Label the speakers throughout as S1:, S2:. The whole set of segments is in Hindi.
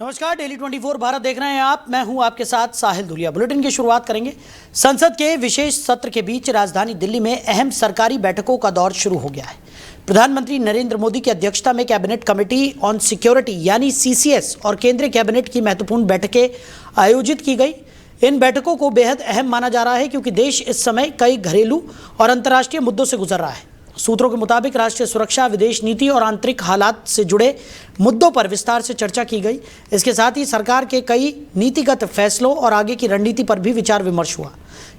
S1: नमस्कार, डेली 24 भारत देख रहे हैं आप। मैं हूं आपके साथ साहिल धुलिया। बुलेटिन की शुरुआत करेंगे। संसद के विशेष सत्र के बीच राजधानी दिल्ली में अहम सरकारी बैठकों का दौर शुरू हो गया है। प्रधानमंत्री नरेंद्र मोदी की अध्यक्षता में कैबिनेट कमेटी ऑन सिक्योरिटी यानी सीसीएस और केंद्रीय कैबिनेट की महत्वपूर्ण बैठकें आयोजित की गई। इन बैठकों को बेहद अहम माना जा रहा है क्योंकि देश इस समय कई घरेलू और अंतर्राष्ट्रीय मुद्दों से गुजर रहा है। सूत्रों के मुताबिक राष्ट्रीय सुरक्षा, विदेश नीति और आंतरिक हालात से जुड़े मुद्दों पर विस्तार से चर्चा की गई। इसके साथ ही सरकार के कई नीतिगत फैसलों और आगे की रणनीति पर भी विचार विमर्श हुआ।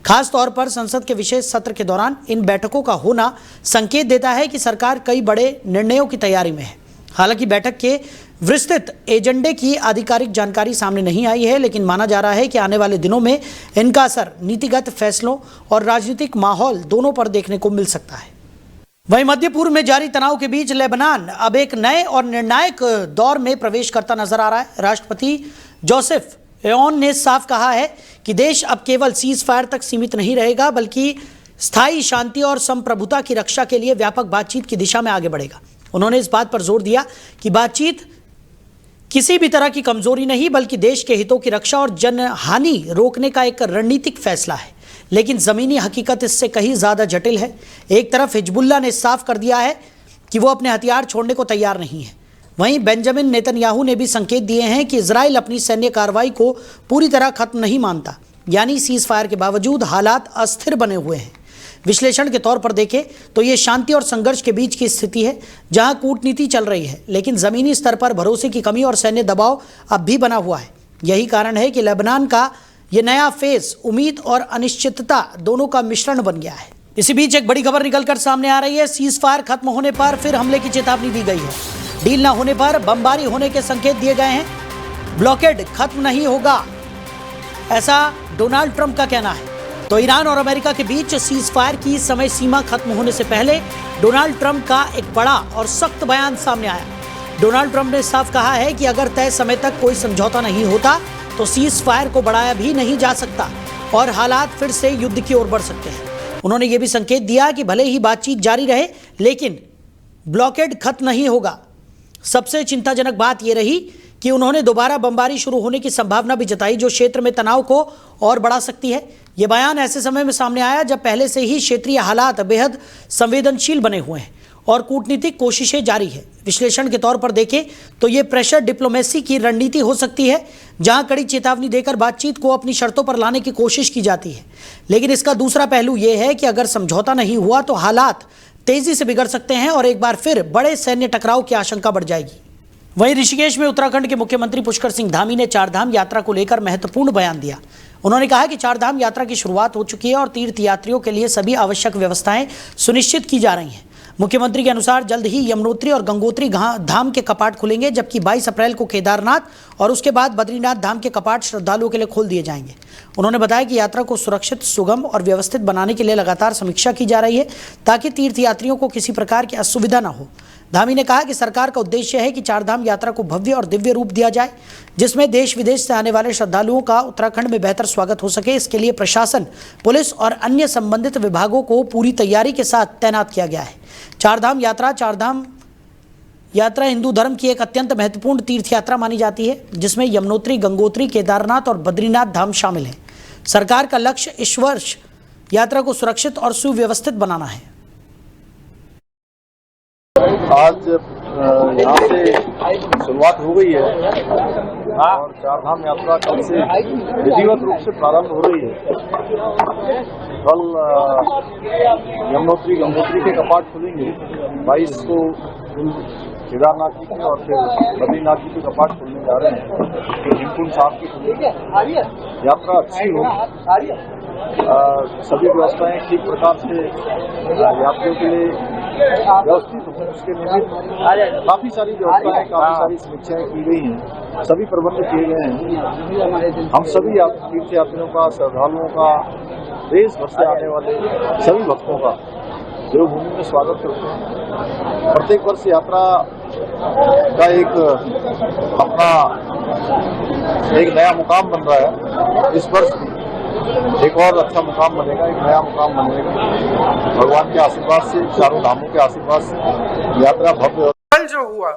S1: खास तौर पर संसद के विशेष सत्र के दौरान इन बैठकों का होना संकेत देता है कि सरकार कई बड़े निर्णयों की तैयारी में है। हालांकि बैठक के विस्तृत एजेंडे की आधिकारिक जानकारी सामने नहीं आई है, लेकिन माना जा रहा है कि आने वाले दिनों में इनका असर नीतिगत फैसलों और राजनीतिक माहौल दोनों पर देखने को मिल सकता है। वहीं मध्य पूर्व में जारी तनाव के बीच लेबनान अब एक नए और निर्णायक दौर में प्रवेश करता नजर आ रहा है। राष्ट्रपति जोसेफ एओन ने साफ कहा है कि देश अब केवल सीज फायर तक सीमित नहीं रहेगा, बल्कि स्थायी शांति और संप्रभुता की रक्षा के लिए व्यापक बातचीत की दिशा में आगे बढ़ेगा। उन्होंने इस बात पर जोर दिया कि बातचीत किसी भी तरह की कमजोरी नहीं, बल्कि देश के हितों की रक्षा और जनहानि रोकने का एक रणनीतिक फैसला है। लेकिन ज़मीनी हकीकत इससे कहीं ज़्यादा जटिल है। एक तरफ हिजबुल्लाह ने साफ कर दिया है कि वो अपने हथियार छोड़ने को तैयार नहीं है। वहीं बेंजामिन नेतन्याहू ने भी संकेत दिए हैं कि इजराइल अपनी सैन्य कार्रवाई को पूरी तरह खत्म नहीं मानता, यानी सीज फायर के बावजूद हालात अस्थिर बने हुए हैं। विश्लेषण के तौर पर देखें तो ये शांति और संघर्ष के बीच की स्थिति है, जहां कूटनीति चल रही है, लेकिन ज़मीनी स्तर पर भरोसे की कमी और सैन्य दबाव अब भी बना हुआ है। यही कारण है कि लेबनान का ये नया फेज उम्मीद और अनिश्चितता दोनों का मिश्रण बन गया है। इसी बीच एक बड़ी खबर निकलकर सामने आ रही है। सीज फायर खत्म होने पर फिर हमले की चेतावनी दी गई है। डील न होने पर बमबारी होने के संकेत दिए गए हैं। ब्लॉकेड खत्म नहीं होगा, ऐसा डोनाल्ड ट्रंप का कहना है। तो ईरान और अमेरिका के बीच सीज फायर की समय सीमा खत्म होने से पहले डोनाल्ड ट्रंप का एक बड़ा और सख्त बयान सामने आया। डोनाल्ड ट्रंप ने साफ कहा है कि अगर तय समय तक कोई समझौता नहीं होता तो सीज फायर को बढ़ाया भी नहीं जा सकता और हालात फिर से युद्ध की ओर बढ़ सकते हैं। उन्होंने ये भी संकेत दिया कि भले ही बातचीत जारी रहे, लेकिन ब्लॉकेड खत्म नहीं होगा। सबसे चिंताजनक बात यह रही कि उन्होंने दोबारा बमबारी शुरू होने की संभावना भी जताई, जो क्षेत्र में तनाव को और बढ़ा सकती है। यह बयान ऐसे समय में सामने आया जब पहले से ही क्षेत्रीय हालात बेहद संवेदनशील बने हुए हैं और कूटनीतिक कोशिशें जारी है। विश्लेषण के तौर पर देखें तो ये प्रेशर डिप्लोमेसी की रणनीति हो सकती है, जहां कड़ी चेतावनी देकर बातचीत को अपनी शर्तों पर लाने की कोशिश की जाती है। लेकिन इसका दूसरा पहलू यह है कि अगर समझौता नहीं हुआ तो हालात तेजी से बिगड़ सकते हैं और एक बार फिर बड़े सैन्य टकराव की आशंका बढ़ जाएगी। वहीं ऋषिकेश में उत्तराखंड के मुख्यमंत्री पुष्कर सिंह धामी ने चारधाम यात्रा को लेकर महत्वपूर्ण बयान दिया। उन्होंने कहा कि चारधाम यात्रा की शुरुआत हो चुकी है और तीर्थ यात्रियों के लिए सभी आवश्यक व्यवस्थाएं सुनिश्चित की जा रही हैं। मुख्यमंत्री के अनुसार जल्द ही यमुनोत्री और गंगोत्री धाम के कपाट खुलेंगे, जबकि 22 अप्रैल को केदारनाथ और उसके बाद बद्रीनाथ धाम के कपाट श्रद्धालुओं के लिए खोल दिए जाएंगे। उन्होंने बताया कि यात्रा को सुरक्षित, सुगम और व्यवस्थित बनाने के लिए लगातार समीक्षा की जा रही है, ताकि तीर्थयात्रियों को किसी प्रकार की असुविधा न हो। धामी ने कहा कि सरकार का उद्देश्य है कि चारधाम यात्रा को भव्य और दिव्य रूप दिया जाए, जिसमें देश विदेश से आने वाले श्रद्धालुओं का उत्तराखंड में बेहतर स्वागत हो सके। इसके लिए प्रशासन, पुलिस और अन्य संबंधित विभागों को पूरी तैयारी के साथ तैनात किया गया है। चारधाम यात्रा हिंदू धर्म की एक अत्यंत महत्वपूर्ण तीर्थ यात्रा मानी जाती है, जिसमें यमुनोत्री, गंगोत्री, केदारनाथ और बद्रीनाथ धाम शामिल हैं। सरकार का लक्ष्य इस वर्ष यात्रा को सुरक्षित और सुव्यवस्थित बनाना है।
S2: आज यहाँ से शुरुआत हो गई है और चारधाम यात्रा कल से विधिवत रूप से प्रारंभ हो रही है। कल यमुनोत्री, गंगोत्री के कपाट खुलेंगे। 22 को केदारनाथ जी के और फिर बद्रीनाथ जी के कपाट खुलने जा रहे हैं। फिर हेमकुंड साहब की खुलेंगे। यात्रा अच्छी हो, सभी व्यवस्थाएं ठीक प्रकार से यात्रियों के लिए व्यवस्थित हो, उसके निमित्त काफी सारी व्यवस्थाएं, काफी सारी समीक्षाएं की गई हैं, सभी प्रबंध किए गए हैं। हम सभी तीर्थ यात्रियों का, श्रद्धालुओं का, देश भर से आने वाले सभी भक्तों का देवभूमि में स्वागत करते हैं। प्रत्येक वर्ष यात्रा का एक नया मुकाम बन रहा है। इस वर्ष एक और अच्छा मुकाम बनेगा, एक नया मुकाम बनेगा। भगवान के आशीर्वाद से, चारों धामों के आशीर्वाद से यात्रा भव्य।
S3: कल जो हुआ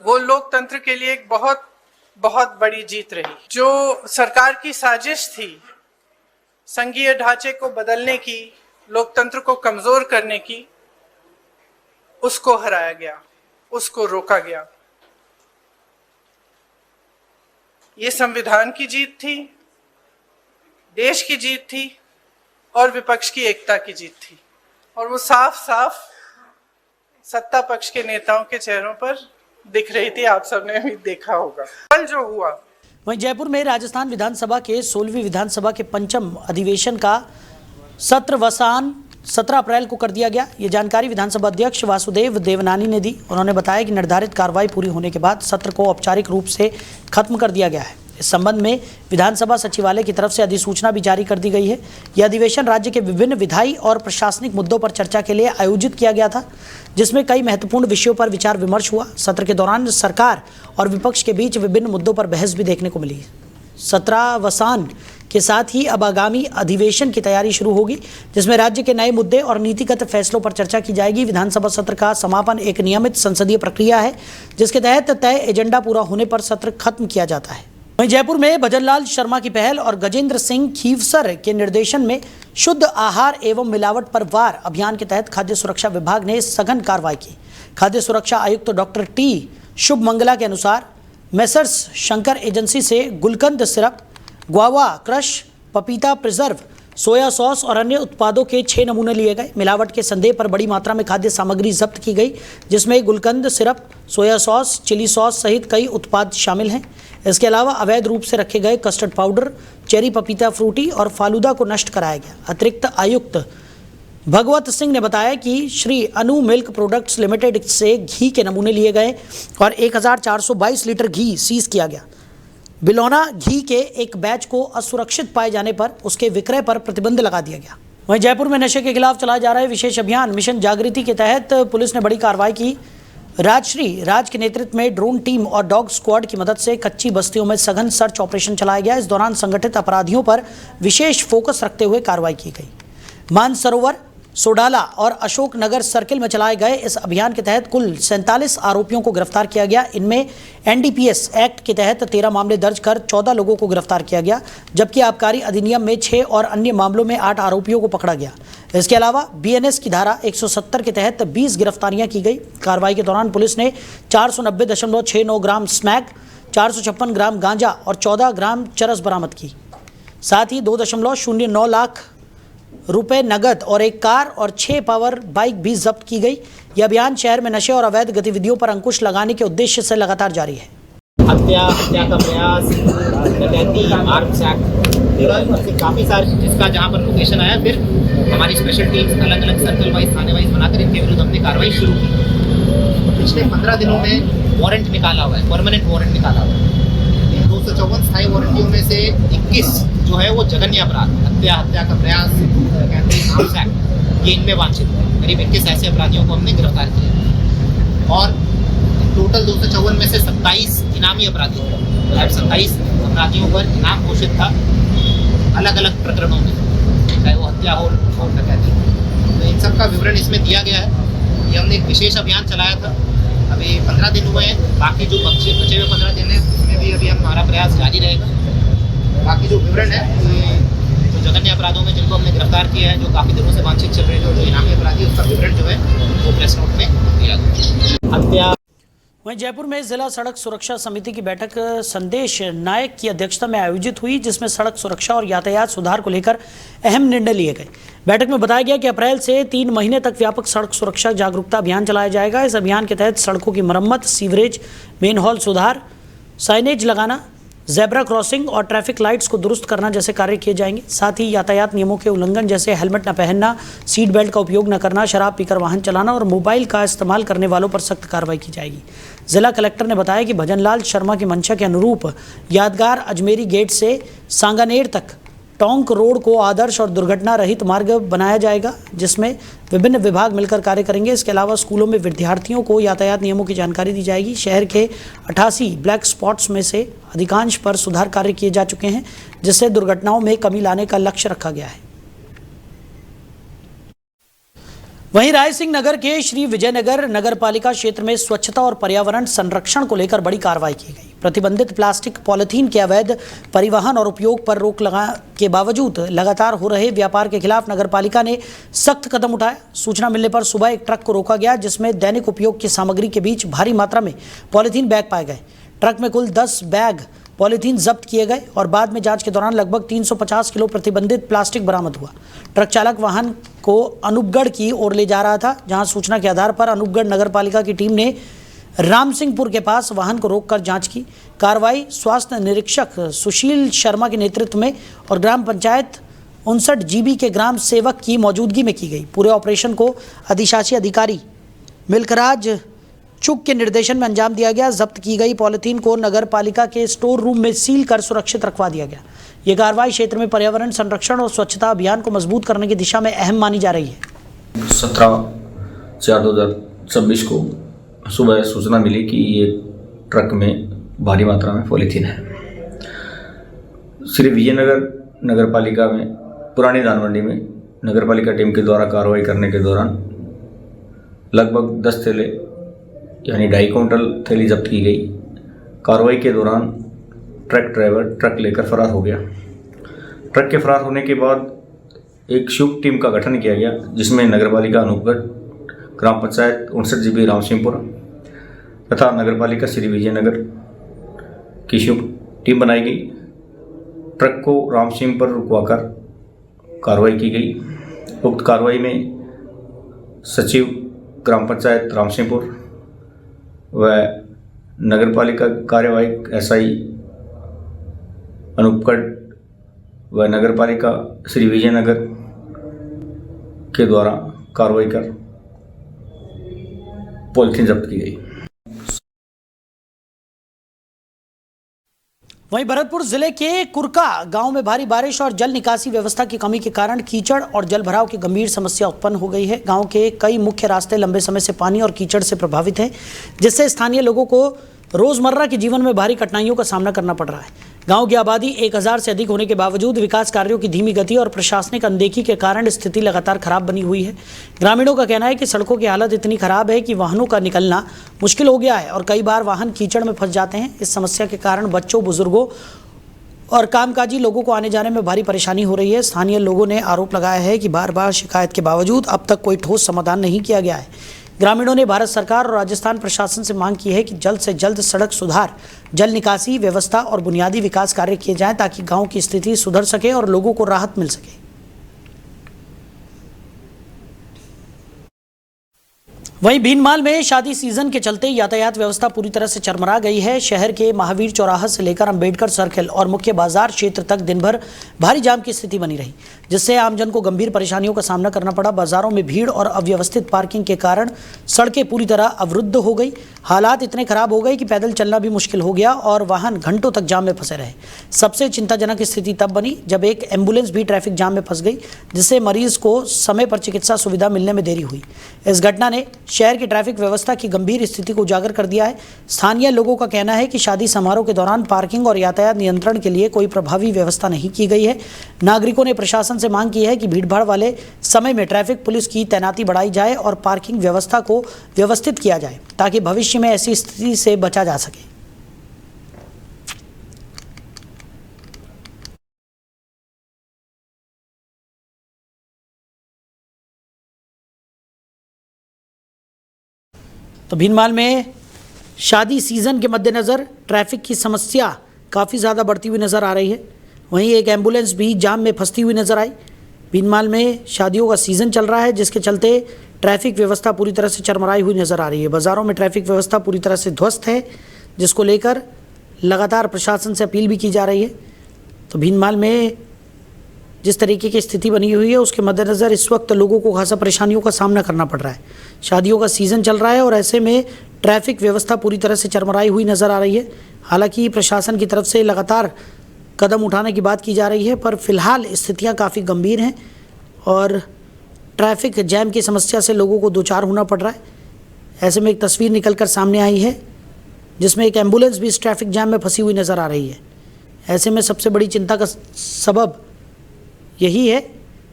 S3: वो लोकतंत्र के लिए एक बहुत बहुत बड़ी जीत रही। जो सरकार की साजिश थी संघीय ढांचे को बदलने की, लोकतंत्र को कमजोर करने की, उसको हराया गया, उसको रोका गया। ये संविधान की जीत थी, देश की जीत थी और विपक्ष की एकता की जीत थी। और वो साफ साफ सत्ता पक्ष के नेताओं के चेहरों पर दिख रही थी, आप सबने भी देखा होगा। कल जो हुआ,
S1: वहीं जयपुर में राजस्थान विधानसभा के 16वीं विधानसभा के पंचम अधिवेशन का सत्रवसान 17 अप्रैल को कर दिया गया। ये जानकारी विधानसभा अध्यक्ष वासुदेव देवनानी ने दी। उन्होंने बताया कि निर्धारित कार्रवाई पूरी होने के बाद सत्र को औपचारिक रूप से खत्म कर दिया गया है। इस संबंध में विधानसभा सचिवालय की तरफ से अधिसूचना भी जारी कर दी गई है। यह अधिवेशन राज्य के विभिन्न विधायी और प्रशासनिक मुद्दों पर चर्चा के लिए आयोजित किया गया था, जिसमें कई महत्वपूर्ण विषयों पर विचार विमर्श हुआ। सत्र के दौरान सरकार और विपक्ष के बीच विभिन्न मुद्दों पर बहस भी देखने को मिली। सत्रावसान के साथ ही अब आगामी अधिवेशन की तैयारी शुरू होगी, जिसमें राज्य के नए मुद्दे और नीतिगत फैसलों पर चर्चा की जाएगी। विधानसभा सत्र का समापन एक नियमित संसदीय प्रक्रिया है, जिसके तहत तय एजेंडा पूरा होने पर सत्र खत्म किया जाता है। वहीं जयपुर में भजनलाल शर्मा की पहल और गजेंद्र सिंह खीवसर के निर्देशन में शुद्ध आहार एवं मिलावट पर वार अभियान के तहत खाद्य सुरक्षा विभाग ने सघन कार्रवाई की। खाद्य सुरक्षा आयुक्त डॉक्टर टी शुभ मंगला के अनुसार मेसर्स शंकर एजेंसी से गुलकंद सिरप, ग्वावा क्रश, पपीता प्रिजर्व, सोया सॉस और अन्य उत्पादों के 6 नमूने लिए गए। मिलावट के संदेह पर बड़ी मात्रा में खाद्य सामग्री जब्त की गई, जिसमें gulkand syrup, soya sauce, chilli sauce सहित कई उत्पाद शामिल हैं। इसके अलावा अवैध रूप से रखे गए कस्टर्ड पाउडर, चेरी पपीता फ्रूटी और फालूदा को नष्ट कराया गया। अतिरिक्त आयुक्त भगवत सिंह ने बताया कि श्री अनु मिल्क प्रोडक्ट्स लिमिटेड से घी के नमूने लिए गए और 1422 लीटर घी सीज किया गया। बिलौना घी के एक बैच को असुरक्षित पाए जाने पर उसके विक्रय पर प्रतिबंध लगा दिया गया। वहीं जयपुर में नशे के खिलाफ चलाए जा रहे विशेष अभियान मिशन जागृति के तहत पुलिस ने बड़ी कार्रवाई की। राजश्री राज के नेतृत्व में ड्रोन टीम और डॉग स्क्वाड की मदद से कच्ची बस्तियों में सघन सर्च ऑपरेशन चलाया गया। इस दौरान संगठित अपराधियों पर विशेष फोकस रखते हुए कार्रवाई की गई। मानसरोवर, सोडाला और अशोक नगर सर्किल में चलाए गए इस अभियान के तहत कुल 47 आरोपियों को गिरफ्तार किया गया। इनमें एनडीपीएस एक्ट के तहत 13 मामले दर्ज कर 14 लोगों को गिरफ्तार किया गया, जबकि आबकारी अधिनियम में 6 और अन्य मामलों में 8 आरोपियों को पकड़ा गया। इसके अलावा बीएनएस की धारा 170 के तहत 20 गिरफ्तारियां की गई। कार्रवाई के दौरान पुलिस ने 490.69 ग्राम स्मैक, 456 ग्राम गांजा और 14 ग्राम चरस बरामद की। साथ ही 2.09 लाख रुपए नगद और एक कार और 6 पावर बाइक भी जब्त की गई। यह अभियान शहर में नशे और अवैध गतिविधियों पर अंकुश लगाने के उद्देश्य से लगातार जारी है।
S4: हत्या का प्रयास, डकैती, आर्म्स एक्ट, काफ़ी सारे जिसका जहाँ पर लोकेशन आया, फिर हमारी स्पेशल टीम्स अलग अलग सर्कल वाइज, थाने वाइज बनाकर इनके विरुद्ध हमने कार्रवाई शुरू की। पिछले 15 दिनों में वारंट निकाला हुआ है, परमानेंट वारंट निकाला हुआ है। 254 स्थायी वारंटियों में से 21 जो है वो जघन्य अपराध, हत्या का प्रयास, आर्म्स एक्ट, ये इनमें वांछित है। करीब 21 ऐसे अपराधियों को हमने गिरफ्तार किया और टोटल 254 में से 27 इनामी अपराधी थे। 27 अपराधियों पर इनाम घोषित था अलग अलग प्रकरणों में, चाहे वो हत्या हो और डकैती। तो इन सब का विवरण इसमें दिया गया है। ये हमने एक विशेष अभियान चलाया था, अभी 15 दिन हुए हैं। बाकी जो बचे हुए 15 दिन हैं उसमें भी अभी हमारा प्रयास जारी रहेगा। बाकी जो विवरण है, जो जघन्य अपराधों में जिनको हमने गिरफ्तार किया है, जो काफ़ी दिनों से वांछित चल रहे थे, जो इनामी अपराधी, उसका विवरण जो है वो प्रेस नोट में दिया गया। हत्या।
S1: वहीं जयपुर में जिला सड़क सुरक्षा समिति की बैठक संदेश नायक की अध्यक्षता में आयोजित हुई, जिसमें सड़क सुरक्षा और यातायात सुधार को लेकर अहम निर्णय लिए गए। बैठक में बताया गया कि अप्रैल से 3 महीने तक व्यापक सड़क सुरक्षा जागरूकता अभियान चलाया जाएगा। इस अभियान के तहत सड़कों की मरम्मत, सीवरेज, मेन हॉल सुधार, साइनेज लगाना, जेब्रा क्रॉसिंग और ट्रैफिक लाइट्स को दुरुस्त करना जैसे कार्य किए जाएंगे। साथ ही यातायात नियमों के उल्लंघन जैसे हेलमेट न पहनना, सीट बेल्ट का उपयोग न करना, शराब पीकर वाहन चलाना और मोबाइल का इस्तेमाल करने वालों पर सख्त कार्रवाई की जाएगी। जिला कलेक्टर ने बताया कि भजनलाल शर्मा की मंशा के अनुरूप यादगार अजमेरी गेट से सांगानेर तक टोंक रोड को आदर्श और दुर्घटना रहित मार्ग बनाया जाएगा, जिसमें विभिन्न विभाग मिलकर कार्य करेंगे। इसके अलावा स्कूलों में विद्यार्थियों को यातायात नियमों की जानकारी दी जाएगी। शहर के 88 ब्लैक स्पॉट्स में से अधिकांश पर सुधार कार्य किए जा चुके हैं, जिससे दुर्घटनाओं में कमी लाने का लक्ष्य रखा गया है। वहीं रायसिंह नगर के श्री विजयनगर नगर पालिका क्षेत्र में स्वच्छता और पर्यावरण संरक्षण को लेकर बड़ी कार्रवाई की गई। प्रतिबंधित प्लास्टिक पॉलिथीन के अवैध परिवहन और उपयोग पर रोक लगा के बावजूद लगातार हो रहे व्यापार के खिलाफ नगर पालिका ने सख्त कदम उठाया। सूचना मिलने पर सुबह एक ट्रक को रोका गया जिसमें दैनिक उपयोग की सामग्री के बीच भारी मात्रा में पॉलिथीन बैग पाए गए। ट्रक में कुल 10 बैग पॉलीथीन जब्त किए गए और बाद में जांच के दौरान लगभग 350 किलो प्रतिबंधित प्लास्टिक बरामद हुआ। ट्रक चालक वाहन को अनूपगढ़ की ओर ले जा रहा था, जहां सूचना के आधार पर अनूपगढ़ नगर पालिका की टीम ने रामसिंहपुर के पास वाहन को रोककर जांच की। कार्रवाई स्वास्थ्य निरीक्षक सुशील शर्मा के नेतृत्व में और ग्राम पंचायत 59 GB के ग्राम सेवक की मौजूदगी में की गई। पूरे ऑपरेशन को अधिशासी अधिकारी मिल्खराज चुग के निर्देशन में अंजाम दिया गया। जब्त की गई पॉलिथीन को नगर पालिका के स्टोर रूम में सील कर सुरक्षित रखवा दिया गया। ये कार्रवाई क्षेत्र में पर्यावरण संरक्षण और स्वच्छता अभियान को मजबूत करने की दिशा में अहम मानी जा रही है।
S5: 17/4/2026 को सुबह सूचना मिली कि ये ट्रक में भारी मात्रा में पॉलीथीन है। श्री विजयनगर नगर पालिका में पुरानी दान मंडी में नगर पालिका टीम के द्वारा कार्रवाई करने के दौरान लगभग 10 थैले यानी 2.5 क्विंटल थैली जब्त की गई। कार्रवाई के दौरान ट्रक ड्राइवर ट्रक लेकर फरार हो गया। ट्रक के फरार होने के बाद एक शुभ टीम का गठन किया गया जिसमें नगर पालिका अनूपगढ़, ग्राम पंचायत 59 GB रामसिंहपुर तथा नगर पालिका श्री विजयनगर की शुभ टीम बनाई गई। ट्रक को रामसिंह पर रुकवाकर कार्रवाई की गई। उक्त कार्रवाई में सचिव ग्राम पंचायत रामसिंहपुर व नगर पालिका कार्यवाहक SI अनूपगढ़ व नगर पालिका श्री विजयनगर के द्वारा कार्रवाई कर पॉलिथीन जब्त की गई।
S1: वहीं भरतपुर जिले के कुरका गांव में भारी बारिश और जल निकासी व्यवस्था की कमी के कारण कीचड़ और जल भराव की गंभीर समस्या उत्पन्न हो गई है। गांव के कई मुख्य रास्ते लंबे समय से पानी और कीचड़ से प्रभावित हैं, जिससे स्थानीय लोगों को रोजमर्रा के जीवन में भारी कठिनाइयों का सामना करना पड़ रहा है। गांव की आबादी 1000 से अधिक होने के बावजूद विकास कार्यों की धीमी गति और प्रशासनिक अनदेखी के कारण स्थिति लगातार खराब बनी हुई है। ग्रामीणों का कहना है कि सड़कों की हालत इतनी खराब है कि वाहनों का निकलना मुश्किल हो गया है और कई बार वाहन कीचड़ में फंस जाते हैं। इस समस्या के कारण बच्चों, बुजुर्गों और कामकाजी लोगों को आने जाने में भारी परेशानी हो रही है। स्थानीय लोगों ने आरोप लगाया है कि बार बार शिकायत के बावजूद अब तक कोई ठोस समाधान नहीं किया गया है। ग्रामीणों ने भारत सरकार और राजस्थान प्रशासन से मांग की है कि जल्द से जल्द सड़क सुधार, जल निकासी व्यवस्था और बुनियादी विकास कार्य किए जाएं ताकि गांव की स्थिति सुधर सके और लोगों को राहत मिल सके। वहीं भीनमाल में शादी सीजन के चलते यातायात व्यवस्था पूरी तरह से चरमरा गई है। शहर के महावीर चौराहा से लेकर अंबेडकर सर्किल और मुख्य बाजार क्षेत्र तक दिन भर भारी जाम की स्थिति बनी रही, जिससे आमजन को गंभीर परेशानियों का सामना करना पड़ा। बाजारों में भीड़ और अव्यवस्थित पार्किंग के कारण सड़कें पूरी तरह अवरुद्ध हो गई। हालात इतने खराब हो गए कि पैदल चलना भी मुश्किल हो गया और वाहन घंटों तक जाम में फंसे रहे। सबसे चिंताजनक स्थिति तब बनी जब एक एम्बुलेंस भी ट्रैफिक जाम में फंस गई, जिससे मरीज को समय पर चिकित्सा सुविधा मिलने में देरी हुई। इस घटना ने शहर की ट्रैफिक व्यवस्था की गंभीर स्थिति को उजागर कर दिया है। स्थानीय लोगों का कहना है कि शादी समारोह के दौरान पार्किंग और यातायात नियंत्रण के लिए कोई प्रभावी व्यवस्था नहीं की गई है। नागरिकों ने प्रशासन से मांग की है कि भीड़भाड़ वाले समय में ट्रैफिक पुलिस की तैनाती बढ़ाई जाए और पार्किंग व्यवस्था को व्यवस्थित किया जाए ताकि भविष्य में ऐसी स्थिति से बचा जा सके। तो भीनमाल में शादी सीज़न के मद्देनज़र ट्रैफिक की समस्या काफ़ी ज़्यादा बढ़ती हुई नज़र आ रही है। वहीं एक एम्बुलेंस भी जाम में फंसती हुई नज़र आई। भीनमाल में शादियों का सीज़न चल रहा है, जिसके चलते ट्रैफिक व्यवस्था पूरी तरह से चरमराई हुई नज़र आ रही है। बाज़ारों में ट्रैफिक व्यवस्था पूरी तरह से ध्वस्त है, जिसको लेकर लगातार प्रशासन से अपील भी की जा रही है। तो भीनमाल में जिस तरीके की स्थिति बनी हुई है उसके मद्देनज़र इस वक्त लोगों को खासा परेशानियों का सामना करना पड़ रहा है। शादियों का सीज़न चल रहा है और ऐसे में ट्रैफिक व्यवस्था पूरी तरह से चरमराई हुई नज़र आ रही है। हालांकि प्रशासन की तरफ से लगातार कदम उठाने की बात की जा रही है, पर फिलहाल स्थितियां काफ़ी गंभीर हैं और ट्रैफिक जैम की समस्या से लोगों को दो चार होना पड़ रहा है। ऐसे में एक तस्वीर निकल कर सामने आई है जिसमें एक एम्बुलेंस भी इस ट्रैफिक जैम में फंसी हुई नज़र आ रही है। ऐसे में सबसे बड़ी चिंता का सबब यही है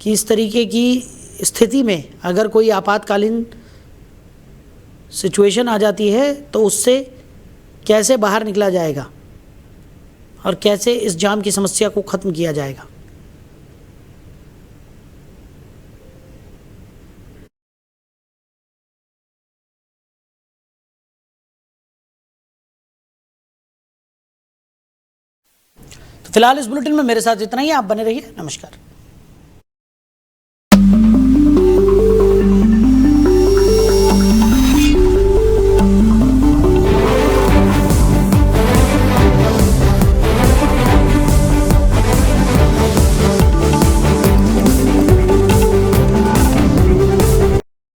S1: कि इस तरीके की स्थिति में अगर कोई आपातकालीन सिचुएशन आ जाती है तो उससे कैसे बाहर निकला जाएगा और कैसे इस जाम की समस्या को ख़त्म किया जाएगा। तो फिलहाल इस बुलेटिन में मेरे साथ इतना ही। आप बने रहिए। नमस्कार।